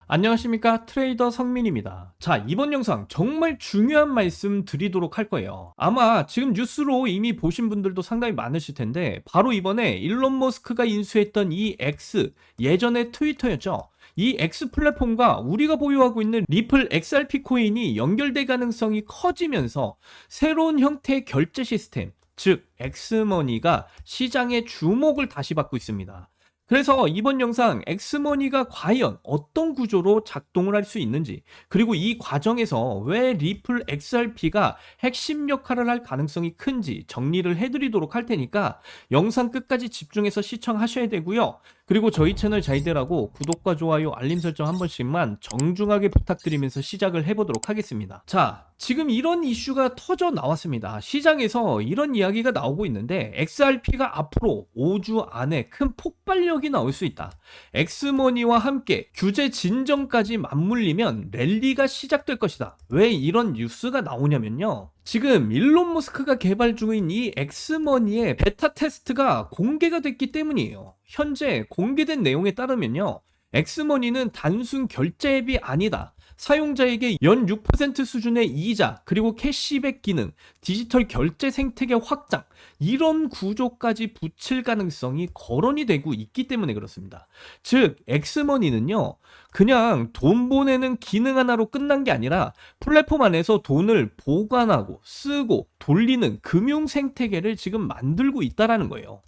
안녕하십니까, 트레이더 성민입니다. 자, 이번 영상 정말 중요한 말씀 드리도록 할 거예요. 아마 지금 뉴스로 이미 보신 분들도 상당히 많으실 텐데, 바로 이번에 일론 머스크가 인수했던 이 X, 예전에 트위터였죠. 이 X 플랫폼과 우리가 보유하고 있는 리플 XRP 코인이 연결될 가능성이 커지면서 새로운 형태의 결제 시스템, 즉 엑스머니가 시장의 주목을 다시 받고 있습니다. 그래서 이번 영상 엑스머니가 과연 어떤 구조로 작동을 할 수 있는지, 그리고 이 과정에서 왜 리플 XRP가 핵심 역할을 할 가능성이 큰지 정리를 해드리도록 할 테니까 영상 끝까지 집중해서 시청하셔야 되고요. 그리고 저희 채널 자이데라고 구독과 좋아요, 알림 설정 한 번씩만 정중하게 부탁드리면서 시작을 해보도록 하겠습니다. 자, 지금 이런 이슈가 터져 나왔습니다. 시장에서 이런 이야기가 나오고 있는데, XRP가 앞으로 5주 안에 큰 폭발력이 나올 수 있다. 엑스머니와 함께 규제 진정까지 맞물리면 랠리가 시작될 것이다. 왜 이런 뉴스가 나오냐면요, 지금 일론 머스크가 개발 중인 이 엑스머니의 베타 테스트가 공개가 됐기 때문이에요. 현재 공개된 내용에 따르면요, 엑스머니는 단순 결제 앱이 아니다. 사용자에게 연 6% 수준의 이자, 그리고 캐시백 기능, 디지털 결제 생태계 확장, 이런 구조까지 붙일 가능성이 거론이 되고 있기 때문에 그렇습니다. 즉 엑스머니는요, 그냥 돈 보내는 기능 하나로 끝난 게 아니라 플랫폼 안에서 돈을 보관하고 쓰고 돌리는 금융 생태계를 지금 만들고 있다라는 거예요.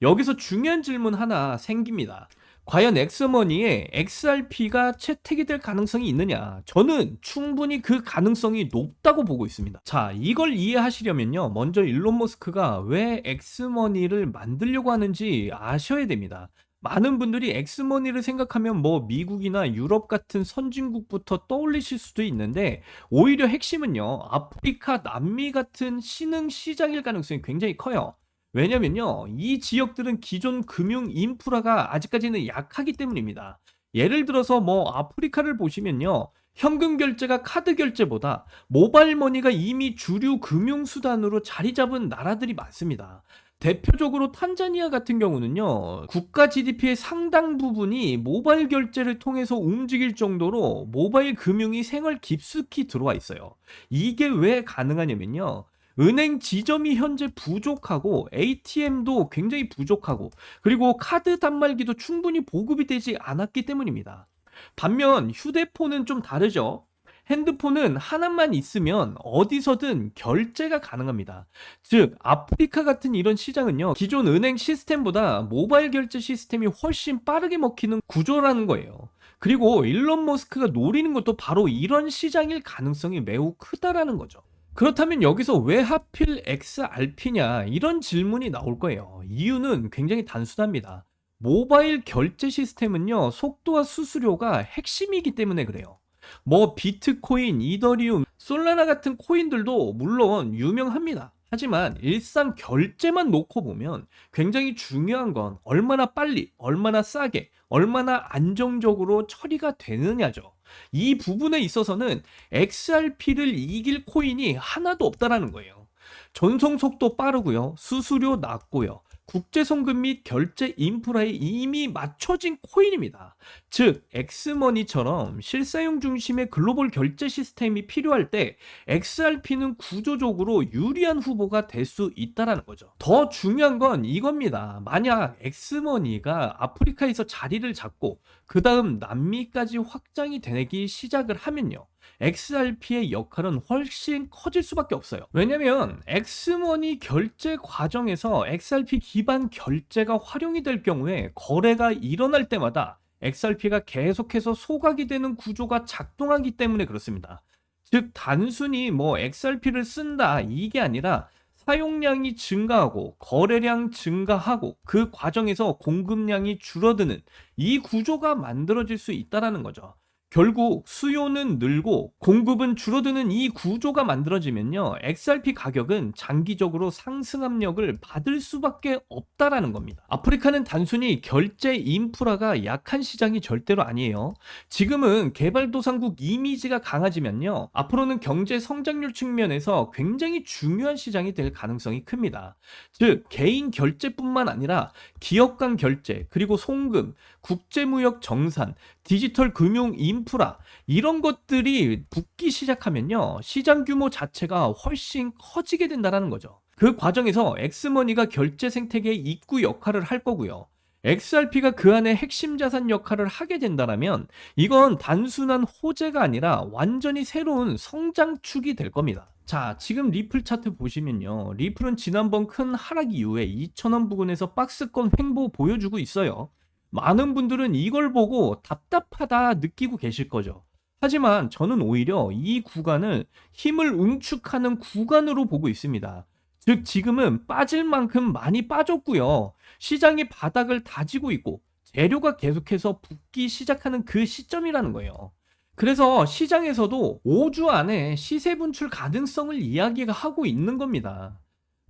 여기서 중요한 질문 하나 생깁니다. 과연 엑스머니에 XRP가 채택이 될 가능성이 있느냐? 저는 충분히 그 가능성이 높다고 보고 있습니다. 자, 이걸 이해하시려면요, 먼저 일론 머스크가 왜 엑스머니를 만들려고 하는지 아셔야 됩니다. 많은 분들이 엑스머니를 생각하면 뭐 미국이나 유럽 같은 선진국부터 떠올리실 수도 있는데, 오히려 핵심은요, 아프리카, 남미 같은 신흥 시장일 가능성이 굉장히 커요. 왜냐면요, 이 지역들은 기존 금융 인프라가 아직까지는 약하기 때문입니다. 예를 들어서 뭐 아프리카를 보시면요, 현금 결제가 카드 결제보다 모바일 머니가 이미 주류 금융 수단으로 자리 잡은 나라들이 많습니다. 대표적으로 탄자니아 같은 경우는요, 국가 GDP의 상당 부분이 모바일 결제를 통해서 움직일 정도로 모바일 금융이 생활 깊숙이 들어와 있어요. 이게 왜 가능하냐면요, 은행 지점이 현재 부족하고 ATM도 굉장히 부족하고, 그리고 카드 단말기도 충분히 보급이 되지 않았기 때문입니다. 반면 휴대폰은 좀 다르죠. 핸드폰은 하나만 있으면 어디서든 결제가 가능합니다. 즉 아프리카 같은 이런 시장은요, 기존 은행 시스템보다 모바일 결제 시스템이 훨씬 빠르게 먹히는 구조라는 거예요. 그리고 일론 머스크가 노리는 것도 바로 이런 시장일 가능성이 매우 크다라는 거죠. 그렇다면 여기서 왜 하필 XRP냐, 이런 질문이 나올 거예요. 이유는 굉장히 단순합니다. 모바일 결제 시스템은요, 속도와 수수료가 핵심이기 때문에 그래요. 뭐 비트코인, 이더리움, 솔라나 같은 코인들도 물론 유명합니다. 하지만 일상 결제만 놓고 보면 굉장히 중요한 건 얼마나 빨리, 얼마나 싸게, 얼마나 안정적으로 처리가 되느냐죠. 이 부분에 있어서는 XRP를 이길 코인이 하나도 없다라는 거예요. 전송 속도 빠르고요, 수수료 낮고요, 국제송금 및 결제 인프라에 이미 맞춰진 코인입니다. 즉 엑스머니처럼 실사용 중심의 글로벌 결제 시스템이 필요할 때 XRP는 구조적으로 유리한 후보가 될 수 있다는 거죠. 더 중요한 건 이겁니다. 만약 엑스머니가 아프리카에서 자리를 잡고 그 다음 남미까지 확장이 되기 시작을 하면요, XRP의 역할은 훨씬 커질 수밖에 없어요. 왜냐면 엑스머니 결제 과정에서 XRP 기반 결제가 활용이 될 경우에 거래가 일어날 때마다 XRP가 계속해서 소각이 되는 구조가 작동하기 때문에 그렇습니다. 즉 단순히 뭐 XRP를 쓴다 이게 아니라 사용량이 증가하고 거래량 증가하고 그 과정에서 공급량이 줄어드는 이 구조가 만들어질 수 있다는 거죠. 결국 수요는 늘고 공급은 줄어드는 이 구조가 만들어지면요, XRP 가격은 장기적으로 상승 압력을 받을 수밖에 없다라는 겁니다. 아프리카는 단순히 결제 인프라가 약한 시장이 절대로 아니에요. 지금은 개발도상국 이미지가 강해지면요, 앞으로는 경제 성장률 측면에서 굉장히 중요한 시장이 될 가능성이 큽니다. 즉 개인 결제뿐만 아니라 기업 간 결제, 그리고 송금, 국제무역 정산, 디지털 금융 인프라 이런 것들이 붙기 시작하면요. 시장 규모 자체가 훨씬 커지게 된다는 거죠. 그 과정에서 엑스머니가 결제 생태계의 입구 역할을 할 거고요. XRP가 그 안에 핵심 자산 역할을 하게 된다면 이건 단순한 호재가 아니라 완전히 새로운 성장축이 될 겁니다. 자, 지금 리플 차트 보시면요. 리플은 지난번 큰 하락 이후에 2,000원 부근에서 박스권 횡보 보여주고 있어요. 많은 분들은 이걸 보고 답답하다 느끼고 계실 거죠. 하지만 저는 오히려 이 구간을 힘을 응축하는 구간으로 보고 있습니다. 즉 지금은 빠질 만큼 많이 빠졌고요. 시장이 바닥을 다지고 있고 재료가 계속해서 붙기 시작하는 그 시점이라는 거예요. 그래서 시장에서도 5주 안에 시세 분출 가능성을 이야기하고 있는 겁니다.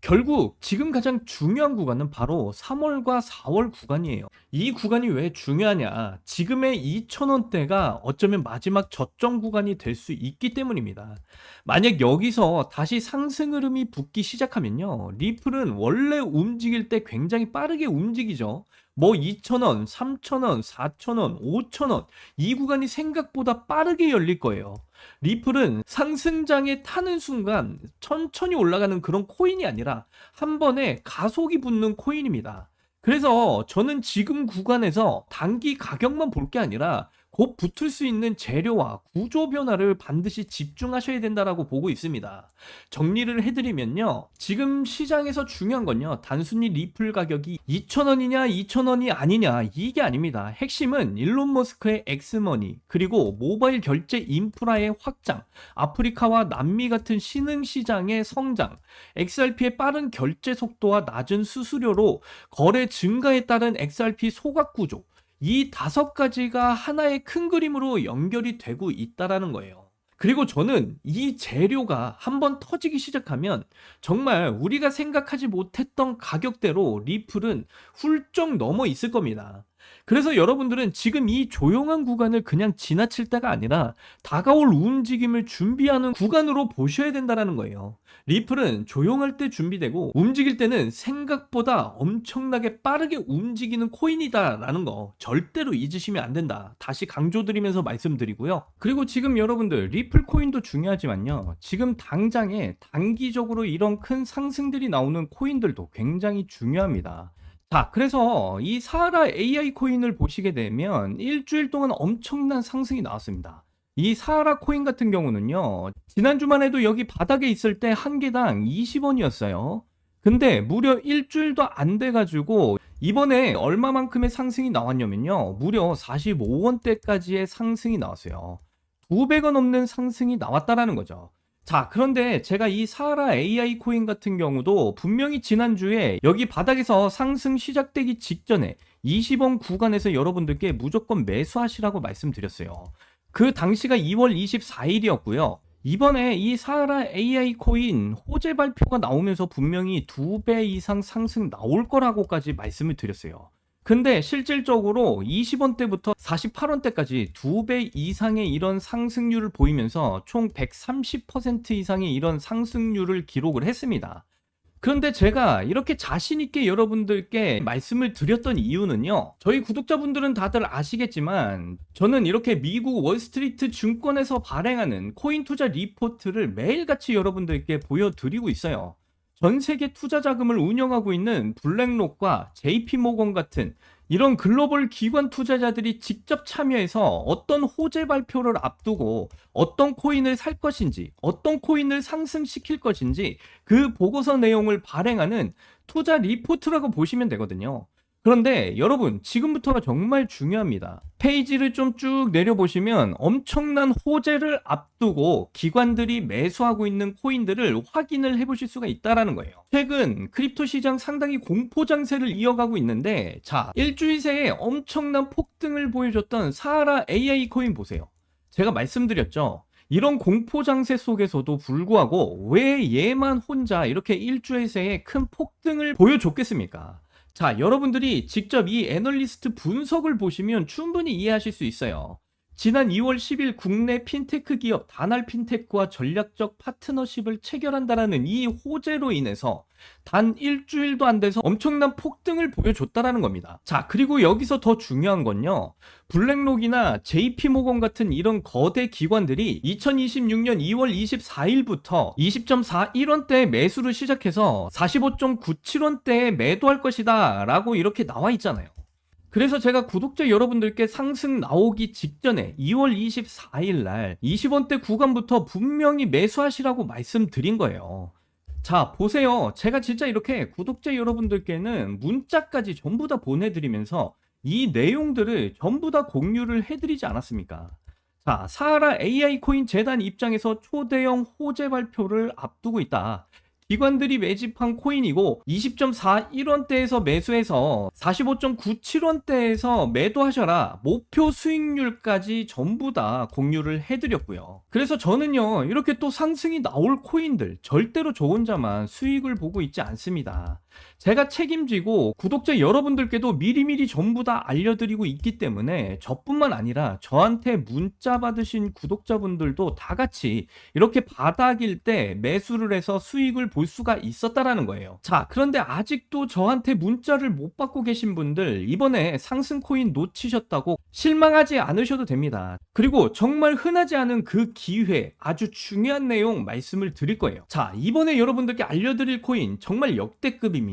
결국 지금 가장 중요한 구간은 바로 3월과 4월 구간이에요. 이 구간이 왜 중요하냐? 지금의 2,000원대가 어쩌면 마지막 저점 구간이 될 수 있기 때문입니다. 만약 여기서 다시 상승 흐름이 붙기 시작하면요. 리플은 원래 움직일 때 굉장히 빠르게 움직이죠. 뭐 2,000원, 3,000원, 4,000원, 5,000원 이 구간이 생각보다 빠르게 열릴 거예요. 리플은 상승장에 타는 순간 천천히 올라가는 그런 코인이 아니라 한 번에 가속이 붙는 코인입니다. 그래서 저는 지금 구간에서 단기 가격만 볼 게 아니라 곧 붙을 수 있는 재료와 구조 변화를 반드시 집중하셔야 된다라고 보고 있습니다. 정리를 해드리면요. 지금 시장에서 중요한 건요. 단순히 리플 가격이 2,000원이냐 2,000원이 아니냐 이게 아닙니다. 핵심은 일론 머스크의 엑스머니 그리고 모바일 결제 인프라의 확장, 아프리카와 남미 같은 신흥 시장의 성장, XRP의 빠른 결제 속도와 낮은 수수료로 거래 증가에 따른 XRP 소각 구조 이 5가지가 하나의 큰 그림으로 연결이 되고 있다라는 거예요. 그리고 저는 이 재료가 한번 터지기 시작하면 정말 우리가 생각하지 못했던 가격대로 리플은 훌쩍 넘어 있을 겁니다. 그래서 여러분들은 지금 이 조용한 구간을 그냥 지나칠 때가 아니라 다가올 움직임을 준비하는 구간으로 보셔야 된다는 거예요. 리플은 조용할 때 준비되고 움직일 때는 생각보다 엄청나게 빠르게 움직이는 코인이다라는 거 절대로 잊으시면 안 된다. 다시 강조드리면서 말씀드리고요. 그리고 지금 여러분들 리플 코인도 중요하지만요. 지금 당장에 단기적으로 이런 큰 상승들이 나오는 코인들도 굉장히 중요합니다. 자, 그래서 이 사하라 AI 코인을 보시게 되면 일주일 동안 엄청난 상승이 나왔습니다. 이 사하라 코인 같은 경우는요, 지난주만 해도 여기 바닥에 있을 때 한 개당 20원이었어요. 근데 무려 일주일도 안 돼가지고 이번에 얼마만큼의 상승이 나왔냐면요, 무려 45원대까지의 상승이 나왔어요. 2배가 넘는 상승이 나왔다라는 거죠. 자, 그런데 제가 이 사하라 AI 코인 같은 경우도 분명히 지난주에 여기 바닥에서 상승 시작되기 직전에 20원 구간에서 여러분들께 무조건 매수하시라고 말씀드렸어요. 그 당시가 2월 24일이었고요. 이번에 이 사하라 AI 코인 호재 발표가 나오면서 분명히 2배 이상 상승 나올 거라고까지 말씀을 드렸어요. 근데 실질적으로 20원대부터 48원대까지 2배 이상의 이런 상승률을 보이면서 총 130% 이상의 이런 상승률을 기록을 했습니다. 그런데 제가 이렇게 자신있게 여러분들께 말씀을 드렸던 이유는요. 저희 구독자분들은 다들 아시겠지만 저는 이렇게 미국 월스트리트 증권에서 발행하는 코인 투자 리포트를 매일같이 여러분들께 보여드리고 있어요. 전 세계 투자 자금을 운영하고 있는 블랙록과 JP모건 같은 이런 글로벌 기관 투자자들이 직접 참여해서 어떤 호재 발표를 앞두고 어떤 코인을 살 것인지, 어떤 코인을 상승시킬 것인지 그 보고서 내용을 발행하는 투자 리포트라고 보시면 되거든요. 그런데 여러분, 지금부터가 정말 중요합니다. 페이지를 좀 쭉 내려보시면 엄청난 호재를 앞두고 기관들이 매수하고 있는 코인들을 확인을 해보실 수가 있다는 거예요. 최근 크립토 시장 상당히 공포 장세를 이어가고 있는데, 자, 일주일 새에 엄청난 폭등을 보여줬던 사하라 AI 코인 보세요. 제가 말씀드렸죠. 이런 공포 장세 속에서도 불구하고 왜 얘만 혼자 이렇게 일주일 새에 큰 폭등을 보여줬겠습니까? 자, 여러분들이 직접 이 애널리스트 분석을 보시면 충분히 이해하실 수 있어요. 지난 2월 10일 국내 핀테크 기업 다날 핀테크와 전략적 파트너십을 체결한다라는 이 호재로 인해서 단 일주일도 안 돼서 엄청난 폭등을 보여줬다라는 겁니다. 자, 그리고 여기서 더 중요한 건요. 블랙록이나 JP모건 같은 이런 거대 기관들이 2026년 2월 24일부터 20.41원대에 매수를 시작해서 45.97원대에 매도할 것이다 라고 이렇게 나와 있잖아요. 그래서 제가 구독자 여러분들께 상승 나오기 직전에 2월 24일 날 20원대 구간부터 분명히 매수하시라고 말씀드린 거예요. 자, 보세요. 제가 진짜 이렇게 구독자 여러분들께는 문자까지 전부 다 보내드리면서 이 내용들을 전부 다 공유를 해드리지 않았습니까? 자, 사하라 AI 코인 재단 입장에서 초대형 호재 발표를 앞두고 있다. 기관들이 매집한 코인이고 20.41원대에서 매수해서 45.97원대에서 매도하셔라. 목표 수익률까지 전부 다 공유를 해드렸고요. 그래서 저는요, 이렇게 또 상승이 나올 코인들 절대로 저 혼자만 수익을 보고 있지 않습니다. 제가 책임지고 구독자 여러분들께도 미리미리 전부 다 알려드리고 있기 때문에 저뿐만 아니라 저한테 문자 받으신 구독자분들도 다 같이 이렇게 바닥일 때 매수를 해서 수익을 볼 수가 있었다라는 거예요. 자, 그런데 아직도 저한테 문자를 못 받고 계신 분들 이번에 상승 코인 놓치셨다고 실망하지 않으셔도 됩니다. 그리고 정말 흔하지 않은 그 기회, 아주 중요한 내용 말씀을 드릴 거예요. 자, 이번에 여러분들께 알려드릴 코인 정말 역대급입니다.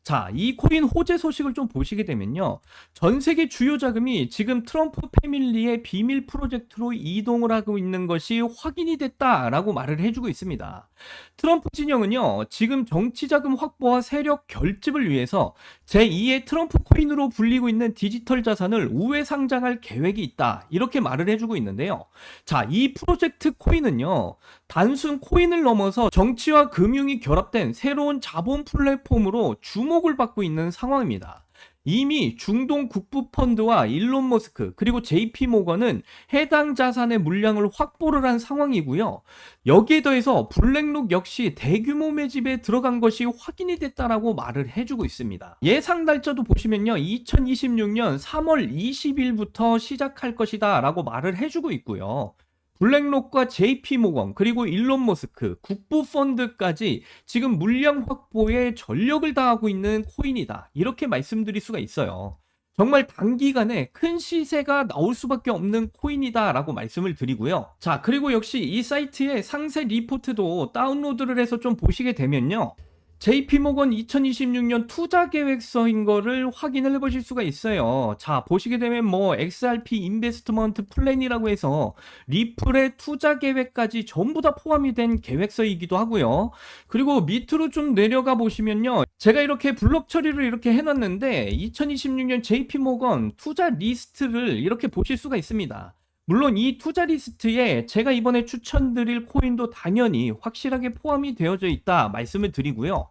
자, 이 코인 호재 소식을 좀 보시게 되면요. 전 세계 주요 자금이 지금 트럼프 패밀리의 비밀 프로젝트로 이동을 하고 있는 것이 확인이 됐다라고 말을 해주고 있습니다. 트럼프 진영은요, 지금 정치 자금 확보와 세력 결집을 위해서 제2의 트럼프 코인으로 불리고 있는 디지털 자산을 우회 상장할 계획이 있다. 이렇게 말을 해주고 있는데요. 자, 이 프로젝트 코인은요, 단순 코인을 넘어서 정치와 금융이 결합된 새로운 자본 플랫폼으로 주목을 받고 있는 상황입니다. 이미 중동 국부펀드와 일론 머스크 그리고 JP모건은 해당 자산의 물량을 확보를 한 상황이고요. 여기에 더해서 블랙록 역시 대규모 매집에 들어간 것이 확인이 됐다라고 말을 해주고 있습니다. 예상 날짜도 보시면요. 2026년 3월 20일부터 시작할 것이다 라고 말을 해주고 있고요. 블랙록과 JP모건 그리고 일론 머스크, 국부펀드까지 지금 물량 확보에 전력을 다하고 있는 코인이다. 이렇게 말씀드릴 수가 있어요. 정말 단기간에 큰 시세가 나올 수밖에 없는 코인이다 라고 말씀을 드리고요. 자, 그리고 역시 이 사이트의 상세 리포트도 다운로드를 해서 좀 보시게 되면요. JP모건 2026년 투자 계획서인 거를 확인을 해보실 수가 있어요. 자, 보시게 되면 뭐 XRP 인베스트먼트 플랜이라고 해서 리플의 투자 계획까지 전부 다 포함이 된 계획서이기도 하고요. 그리고 밑으로 좀 내려가 보시면요. 제가 이렇게 블록 처리를 이렇게 해놨는데 2026년 JP모건 투자 리스트를 이렇게 보실 수가 있습니다. 물론 이 투자 리스트에 제가 이번에 추천드릴 코인도 당연히 확실하게 포함이 되어져 있다 말씀을 드리고요.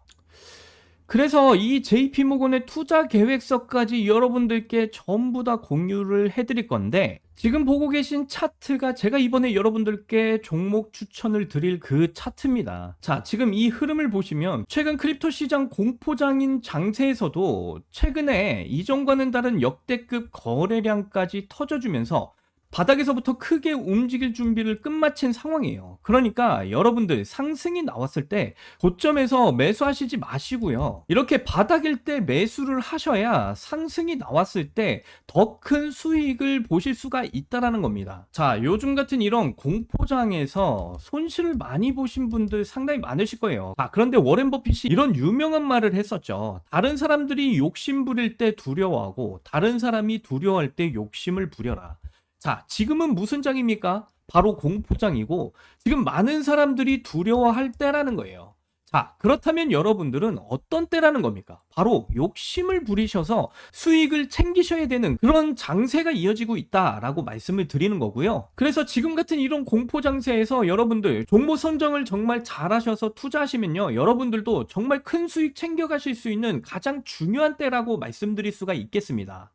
그래서 이 JP모건의 투자 계획서까지 여러분들께 전부 다 공유를 해드릴 건데 지금 보고 계신 차트가 제가 이번에 여러분들께 종목 추천을 드릴 그 차트입니다. 자, 지금 이 흐름을 보시면 최근 크립토 시장 공포장인 장세에서도 최근에 이전과는 다른 역대급 거래량까지 터져주면서 바닥에서부터 크게 움직일 준비를 끝마친 상황이에요. 그러니까 여러분들 상승이 나왔을 때 고점에서 매수하시지 마시고요. 이렇게 바닥일 때 매수를 하셔야 상승이 나왔을 때 더 큰 수익을 보실 수가 있다라는 겁니다. 자, 요즘 같은 이런 공포장에서 손실을 많이 보신 분들 상당히 많으실 거예요. 그런데 워렌 버핏이 이런 유명한 말을 했었죠. 다른 사람들이 욕심 부릴 때 두려워하고 다른 사람이 두려워할 때 욕심을 부려라. 자, 지금은 무슨 장입니까? 바로 공포장이고 지금 많은 사람들이 두려워할 때라는 거예요. 자, 그렇다면 여러분들은 어떤 때라는 겁니까? 바로 욕심을 부리셔서 수익을 챙기셔야 되는 그런 장세가 이어지고 있다라고 말씀을 드리는 거고요. 그래서 지금 같은 이런 공포 장세에서 여러분들 종목 선정을 정말 잘하셔서 투자하시면요. 여러분들도 정말 큰 수익 챙겨가실 수 있는 가장 중요한 때라고 말씀드릴 수가 있겠습니다.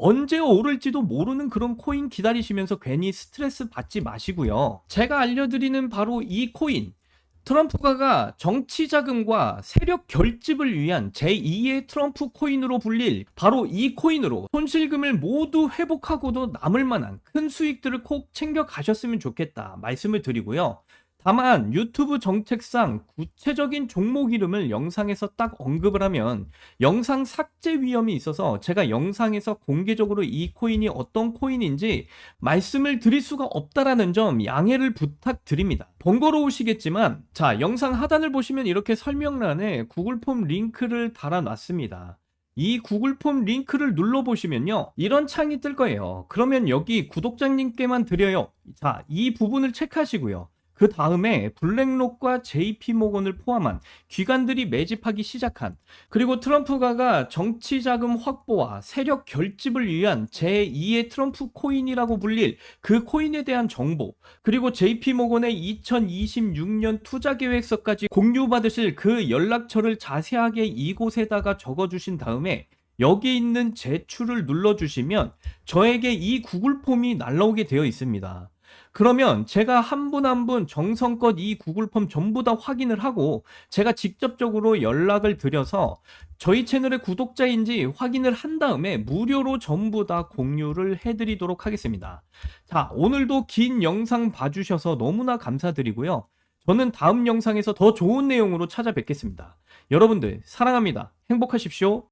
언제 오를지도 모르는 그런 코인 기다리시면서 괜히 스트레스 받지 마시고요. 제가 알려드리는 바로 이 코인 트럼프가가 정치 자금과 세력 결집을 위한 제2의 트럼프 코인으로 불릴 바로 이 코인으로 손실금을 모두 회복하고도 남을 만한 큰 수익들을 꼭 챙겨 가셨으면 좋겠다 말씀을 드리고요. 다만 유튜브 정책상 구체적인 종목 이름을 영상에서 딱 언급을 하면 영상 삭제 위험이 있어서 제가 영상에서 공개적으로 이 코인이 어떤 코인인지 말씀을 드릴 수가 없다라는 점 양해를 부탁드립니다. 번거로우시겠지만 자, 영상 하단을 보시면 이렇게 설명란에 구글 폼 링크를 달아놨습니다. 이 구글 폼 링크를 눌러보시면요, 이런 창이 뜰 거예요. 그러면 여기 구독자님께만 드려요. 자, 이 부분을 체크하시고요. 그 다음에 블랙록과 JP모건을 포함한 기관들이 매집하기 시작한, 그리고 트럼프가가 정치 자금 확보와 세력 결집을 위한 제2의 트럼프 코인이라고 불릴 그 코인에 대한 정보, 그리고 JP모건의 2026년 투자 계획서까지 공유받으실 그 연락처를 자세하게 이곳에다가 적어주신 다음에 여기 있는 제출을 눌러주시면 저에게 이 구글 폼이 날라오게 되어 있습니다. 그러면 제가 한 분 한 분 정성껏 이 구글 폼 전부 다 확인을 하고 제가 직접적으로 연락을 드려서 저희 채널의 구독자인지 확인을 한 다음에 무료로 전부 다 공유를 해드리도록 하겠습니다. 자, 오늘도 긴 영상 봐주셔서 너무나 감사드리고요. 저는 다음 영상에서 더 좋은 내용으로 찾아뵙겠습니다. 여러분들 사랑합니다. 행복하십시오.